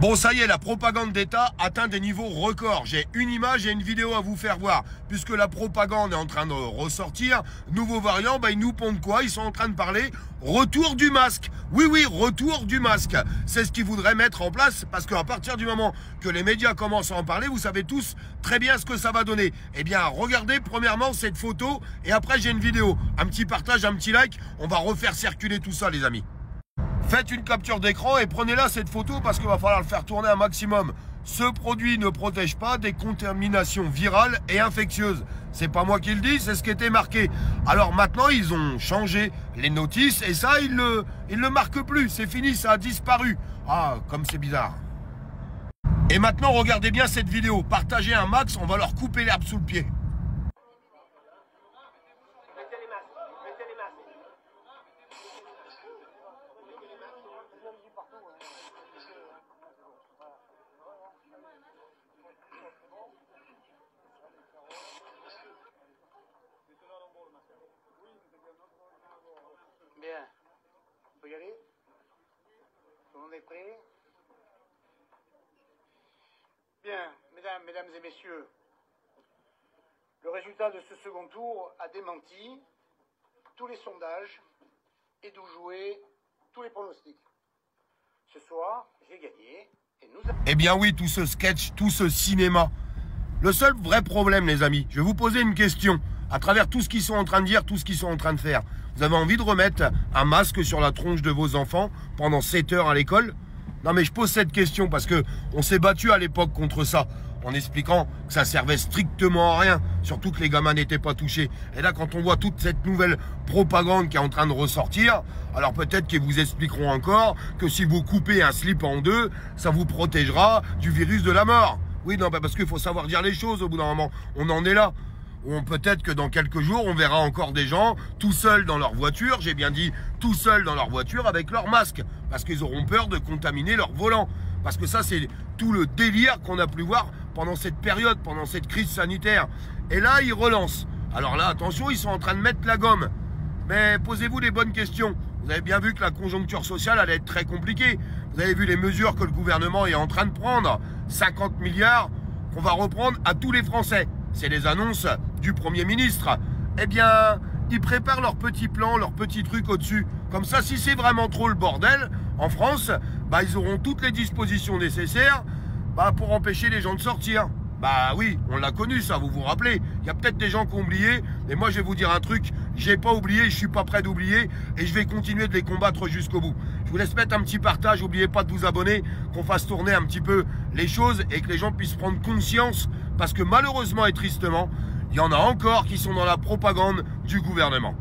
Bon, ça y est, la propagande d'État atteint des niveaux records. J'ai une image et une vidéo à vous faire voir. Puisque la propagande est en train de ressortir, nouveau variant, ils nous pondent quoi? Ils sont en train de parler retour du masque. Oui, oui, retour du masque. C'est ce qu'ils voudraient mettre en place, parce qu'à partir du moment que les médias commencent à en parler, vous savez tous très bien ce que ça va donner. Eh bien, regardez premièrement cette photo, et après j'ai une vidéo. Un petit partage, un petit like, on va refaire circuler tout ça, les amis. Faites une capture d'écran et prenez-la cette photo parce qu'il va falloir le faire tourner un maximum. Ce produit ne protège pas des contaminations virales et infectieuses. C'est pas moi qui le dis, c'est ce qui était marqué. Alors maintenant, ils ont changé les notices et ça, ils le marquent plus. C'est fini, ça a disparu. Ah, comme c'est bizarre. Et maintenant, regardez bien cette vidéo. Partagez un max, on va leur couper l'herbe sous le pied. Bien. On peut y aller? Tout le monde est prêt? Bien, mesdames et messieurs, le résultat de ce second tour a démenti tous les sondages et d'où jouer tous les pronostics. Ce soir, j'ai gagné et nous avons... Eh bien oui, tout ce sketch, tout ce cinéma. Le seul vrai problème, les amis, je vais vous poser une question. À travers tout ce qu'ils sont en train de dire, tout ce qu'ils sont en train de faire, vous avez envie de remettre un masque sur la tronche de vos enfants pendant 7 heures à l'école? Non mais je pose cette question parce que on s'est battu à l'époque contre ça, en expliquant que ça servait strictement à rien, surtout que les gamins n'étaient pas touchés. Et là, quand on voit toute cette nouvelle propagande qui est en train de ressortir, alors peut-être qu'ils vous expliqueront encore que si vous coupez un slip en deux, ça vous protégera du virus de la mort. Oui, non, parce qu'il faut savoir dire les choses au bout d'un moment. On en est là. Ou peut-être que dans quelques jours, on verra encore des gens tout seuls dans leur voiture, j'ai bien dit tout seuls dans leur voiture avec leur masque, parce qu'ils auront peur de contaminer leur volant. Parce que ça, c'est tout le délire qu'on a pu voir pendant cette période, pendant cette crise sanitaire. Et là, ils relancent. Alors là, attention, ils sont en train de mettre la gomme. Mais posez-vous les bonnes questions. Vous avez bien vu que la conjoncture sociale allait être très compliquée. Vous avez vu les mesures que le gouvernement est en train de prendre. 50 milliards qu'on va reprendre à tous les Français. C'est les annonces du Premier ministre. Eh bien, ils préparent leur petit plan, leur petit truc au-dessus. Comme ça, si c'est vraiment trop le bordel, en France, ils auront toutes les dispositions nécessaires pour empêcher les gens de sortir. Bah oui, on l'a connu ça, vous vous rappelez. Il y a peut-être des gens qui ont oublié, mais moi je vais vous dire un truc, j'ai pas oublié, je suis pas prêt d'oublier, et je vais continuer de les combattre jusqu'au bout. Je vous laisse mettre un petit partage, n'oubliez pas de vous abonner, qu'on fasse tourner un petit peu les choses, et que les gens puissent prendre conscience, parce que malheureusement et tristement, il y en a encore qui sont dans la propagande du gouvernement.